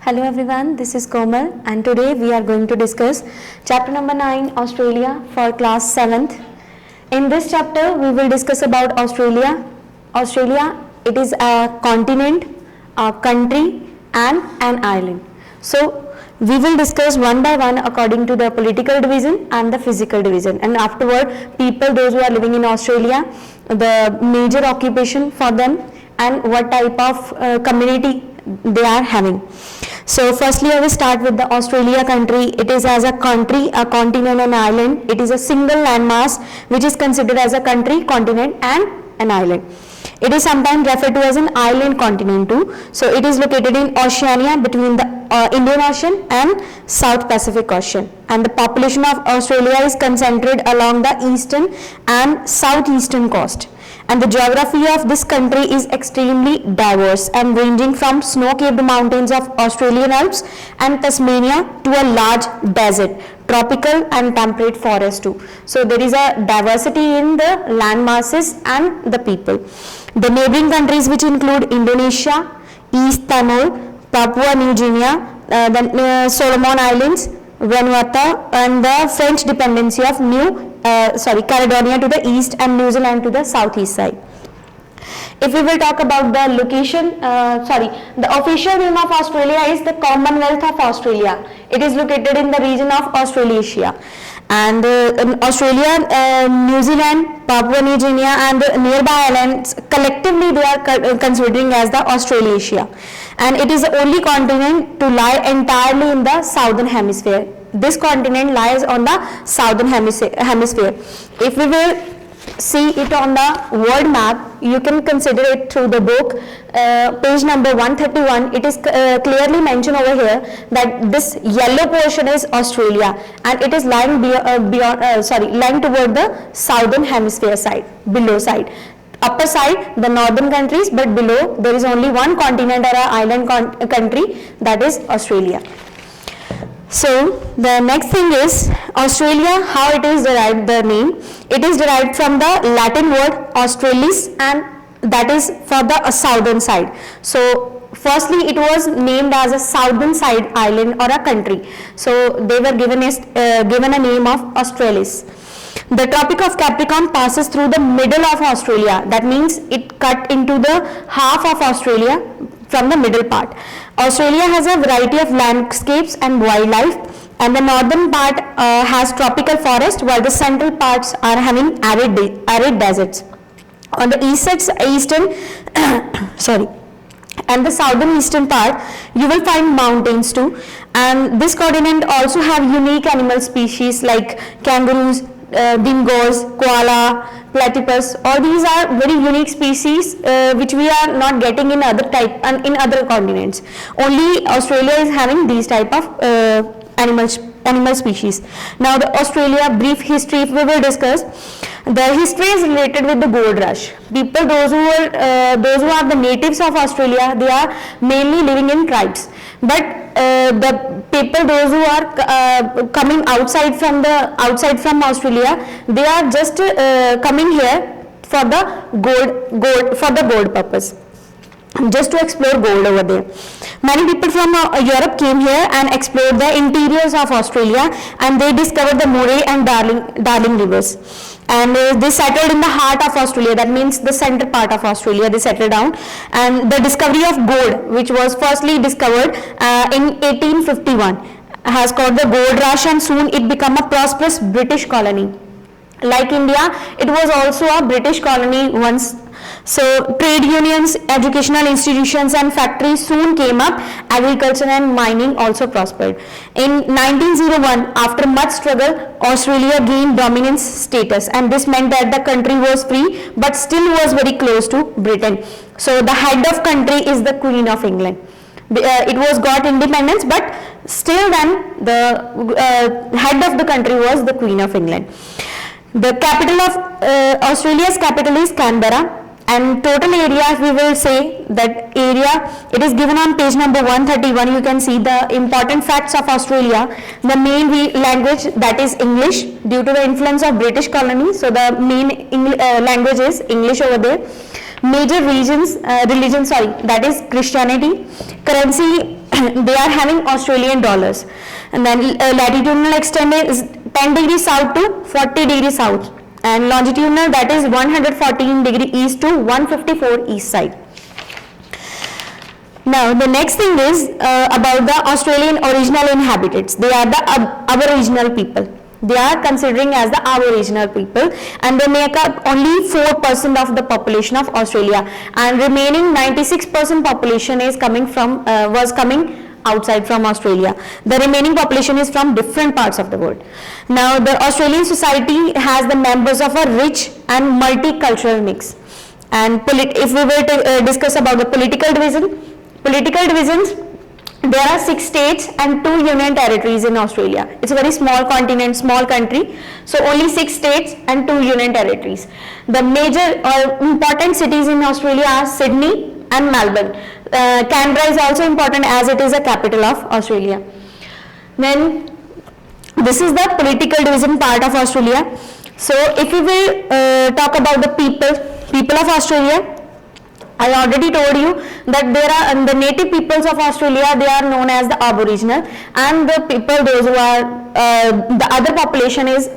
Hello everyone, this is Komal and today we are going to discuss chapter number 9 Australia for class 7th. In this chapter we will discuss about Australia. Australia, it is a continent, a country and an island. So we will discuss one by one according to the political division and the physical division, and afterward people those who are living in Australia, the major occupation for them and what type of community they are having. So firstly I will start with the Australia country. It is as a country, a continent and island. It is a single landmass which is considered as a country, continent and an island. It is sometimes referred to as an island continent too. So it is located in Oceania between the Indian Ocean and South Pacific Ocean, and the population of Australia is concentrated along the eastern and southeastern coast. And the geography of this country is extremely diverse and ranging from snow-capped mountains of Australian Alps and Tasmania to a large desert, tropical and temperate forest too. So there is a diversity in the land masses and the people. The neighboring countries which include Indonesia, East Timor, Papua New Guinea, the Solomon Islands, Vanuatu and the French dependency of Caledonia to the east and New Zealand to the southeast side. If we will talk about the location, the official name of Australia is the Commonwealth of Australia. It is located in the region of Australasia. And in Australia, New Zealand, Papua New Guinea and the nearby islands collectively they are considering as the Australasia. And it is the only continent to lie entirely in the southern hemisphere. This continent lies on the southern hemisphere. If we will see it on the world map, you can consider it through the book, page number 131. It is clearly mentioned over here that this yellow portion is Australia and it is lying lying toward the southern hemisphere side, below side. Upper side the northern countries, but below there is only one continent or an island country, that is Australia. So the next thing is Australia, how it is derived, the name. It is derived from the Latin word australis, and that is for the southern side. So firstly it was named as a southern side island or a country. So they were given a name of Australis. The Tropic of Capricorn passes through the middle of Australia. That means it cut into the half of Australia from the middle part. Australia has a variety of landscapes and wildlife, and the northern part has tropical forest, while the central parts are having arid deserts. On the eastern and the southern eastern part you will find mountains too, and this continent also have unique animal species like kangaroos, dingoes, koala, platypus. All these are very unique species which we are not getting in other continents. Only Australia is having these type of animal species. Now the Australia brief history, if we will discuss, the history is related with the gold rush. People, those who are the natives of Australia, they are mainly living in tribes. But the people, those who are coming outside from Australia, they are just coming here for the gold purpose, just to explore gold over there. Many people from Europe came here and explored the interiors of Australia, and they discovered the Murray and Darling rivers. And they settled in the heart of Australia, that means the center part of Australia they settled down. And the discovery of gold, which was firstly discovered in 1851, has caused the gold rush, and soon it became a prosperous British colony. Like India, it was also a British colony once. So trade unions, educational institutions and factories soon came up. Agriculture and mining also prospered. In 1901, after much struggle, Australia gained dominance status, and this meant that the country was free but still was very close to Britain. So the head of country is the Queen of England. It was got independence, but still then the head of the country was the Queen of England. The capital of Australia's capital is Canberra. And total area, if we will say that area, it is given on page number 131. You can see the important facts of Australia. The main language, that is English, due to the influence of British colony. So the main language is English over there. Major religions, that is Christianity. Currency, they are having Australian dollars. And then latitudinal extent is 10 degrees south to 40 degrees south. And longitudinal, that is 114 degree east to 154 east side. Now the next thing is about the Australian original inhabitants. They are the Aboriginal people. They are considering as the Aboriginal people, and they make up only 4% of the population of Australia, and remaining 96% population is coming from was coming outside from Australia. The remaining population is from different parts of the world. Now the Australian society has the members of a rich and multicultural mix. And if we were to discuss about the political divisions, there are 6 states and 2 union territories in Australia. It's a very small continent, small country, so only 6 states and 2 union territories. The major or important cities in Australia are Sydney and Melbourne. Canberra is also important as it is a capital of Australia. Then this is the political division part of Australia. So if we will talk about the people of Australia, I already told you that there are the native peoples of Australia, they are known as the Aboriginal, and the people, those who are the other population is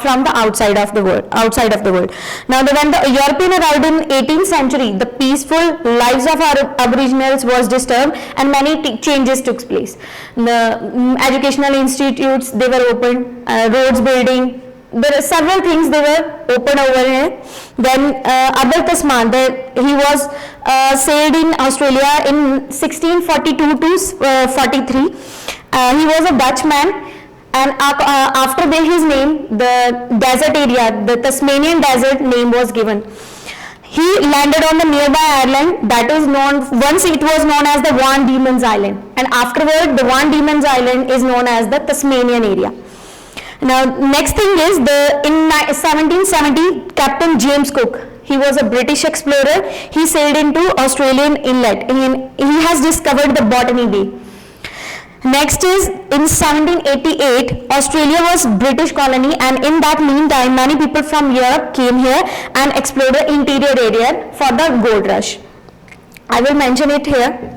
from the outside of the world. Now when the European arrived in 18th century, the peaceful lives of our Aboriginals was disturbed and many changes took place. The educational institutes, they were opened, roads building, there are several things they were open over here. Then Abel Tasman, he was sailed in Australia in 1642 to 43. He was a Dutchman, and after his name, the desert area, the Tasmanian desert name was given. He landed on the nearby island that is known, once it was known as the Van Diemen's Island, and afterward the Van Diemen's Island is known as the Tasmanian area. Now next thing is in 1770, Captain James Cook, he was a British explorer. He sailed into Australian inlet. He has discovered the Botany Bay. Next is in 1788, Australia was British colony, and in that meantime many people from Europe came here and explored the interior area for the gold rush. I will mention it here.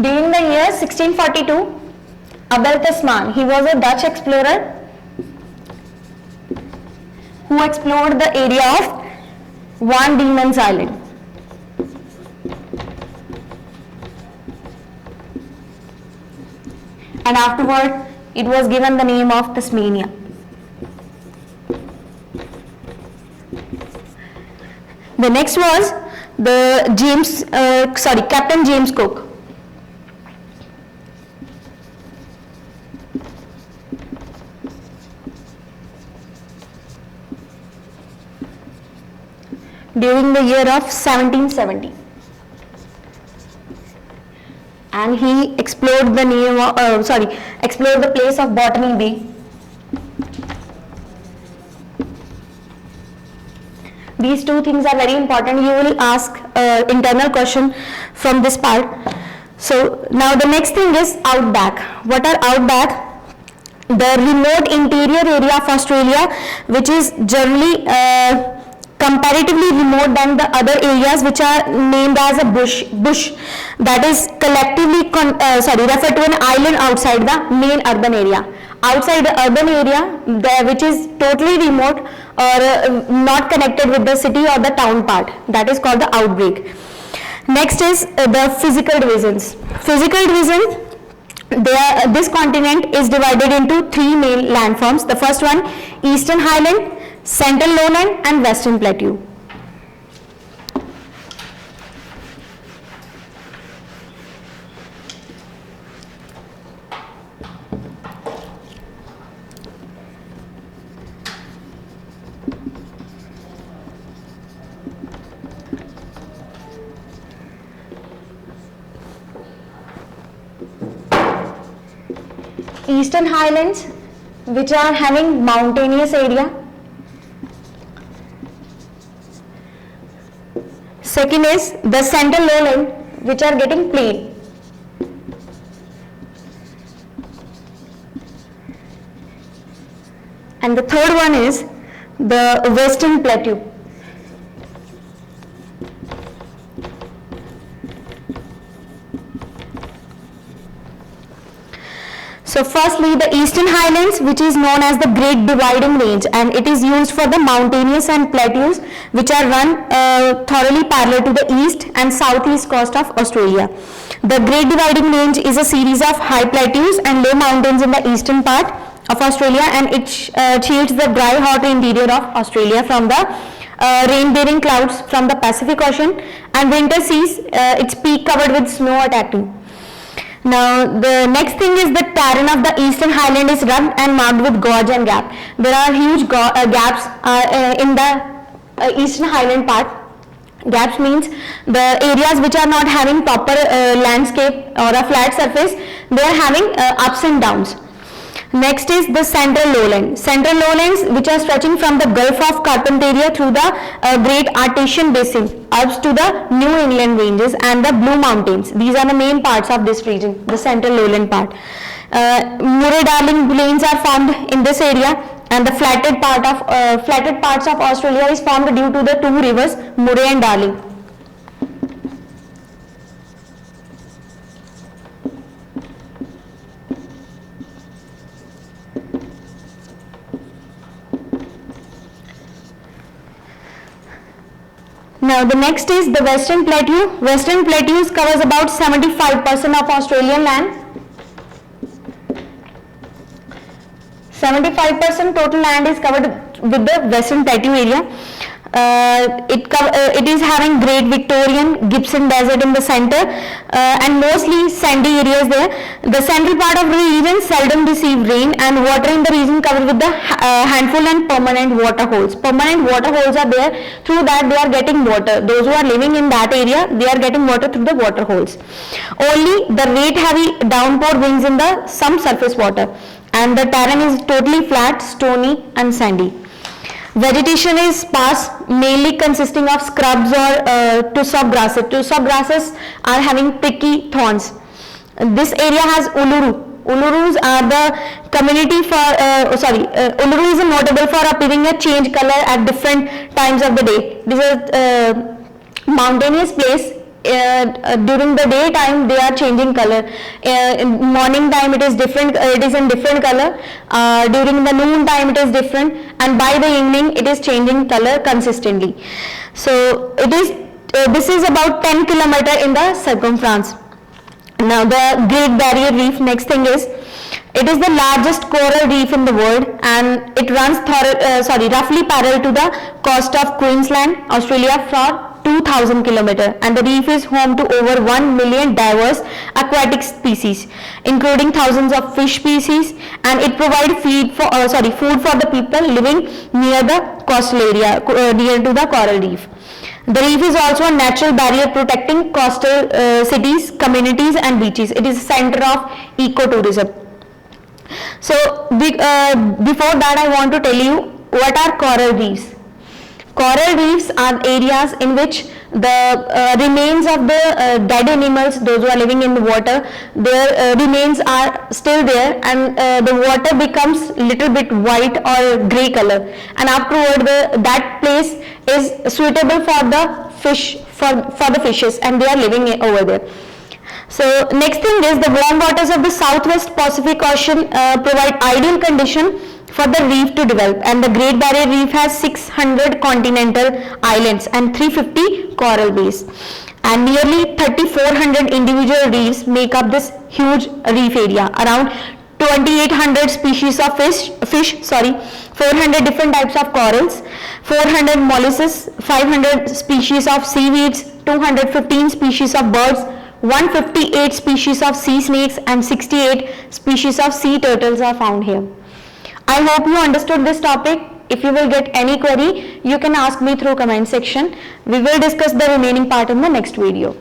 During the year 1642, Abel Tasman, he was a Dutch explorer who explored the area of Van Diemen's Island. And afterward, it was given the name of Tasmania. The next was Captain James Cook. During the year of 1770, and he explored the place of Botany Bay. These two things are very important. You will ask internal question from this part. So now the next thing is outback. What are outback? The remote interior area of Australia, which is generally comparatively remote than the other areas which are named as a bush, that is collectively referred to an island outside the main urban area. Outside the urban area, which is totally remote or not connected with the city or the town part, that is called the outbreak. Next is the physical divisions. Physical division, this continent is divided into 3 main landforms. The first one, Eastern Highland, Central Lowland and Western Plateau. Eastern Highlands, which are having mountainous area. Second is the central lowland, which are getting plain. And the third one is the western plateau. So firstly, the Eastern Highlands, which is known as the Great Dividing Range, and it is used for the mountainous and plateaus which are run thoroughly parallel to the east and southeast coast of Australia. The Great Dividing Range is a series of high plateaus and low mountains in the eastern part of Australia, and it shields the dry, hot interior of Australia from the rain-bearing clouds from the Pacific Ocean, and winter sees its peak covered with snow attacking. Now the next thing is the terrain of the Eastern Highland is rugged and marked with gorge and gap. There are huge gaps in the Eastern Highland part. Gaps means the areas which are not having proper landscape or a flat surface, they are having ups and downs. Next is the central lowland. Central lowlands, which are stretching from the Gulf of Carpentaria through the Great Artesian Basin up to the New England ranges and the Blue Mountains. These are the main parts of this region, the central lowland part. Murray-Darling plains are formed in this area, and the flatted parts of Australia is formed due to the two rivers, Murray and Darling. Now the next is the Western Plateau. Western Plateaus covers about 75% of Australian land. 75% total land is covered with the Western Plateau area. It is having Great Victorian Gippsland Desert in the center and mostly sandy areas there. The central part of the region seldom receive rain, and water in the region covered with the handful and permanent water holes. Permanent water holes are there, through that they are getting water. Those who are living in that area, they are getting water through the water holes. Only the rate heavy downpour brings in the some surface water, and the terrain is totally flat, stony and sandy. Vegetation is sparse, mainly consisting of scrubs or tussock grasses. Tussock grasses are having pricky thorns. This area has uluru. Ulurus are the community for, uluru is notable for appearing a change color at different times of the day. This is a mountainous place. During the daytime they are changing color. In morning time it is different, it is in different color. During the noon time it is different, and by the evening it is changing color consistently. So it is this is about 10 kilometer in the circumference. Now the Great Barrier Reef, next thing is, it is the largest coral reef in the world, and it runs roughly parallel to the coast of Queensland, Australia for 2,000 kilometers, and the reef is home to over 1 million diverse aquatic species, including thousands of fish species, and it provides food for the people living near the coastal area, near to the coral reef. The reef is also a natural barrier protecting coastal cities, communities and beaches. It is a center of ecotourism. So before that I want to tell you what are coral reefs. Coral reefs are areas in which the remains of the dead animals, those who are living in the water, their remains are still there, and the water becomes little bit white or grey color, and afterward that place is suitable for the fish, for the fishes, and they are living over there. So next thing is, the warm waters of the Southwest Pacific Ocean provide ideal condition for the reef to develop, and the Great Barrier Reef has 600 continental islands and 350 coral bays, and nearly 3,400 individual reefs make up this huge reef area. Around 2,800 species of fish, 400 different types of corals, 400 mollusks, 500 species of seaweeds, 215 species of birds, 158 species of sea snakes and 68 species of sea turtles are found here. I hope you understood this topic. If you will get any query, you can ask me through comment section. We will discuss the remaining part in the next video.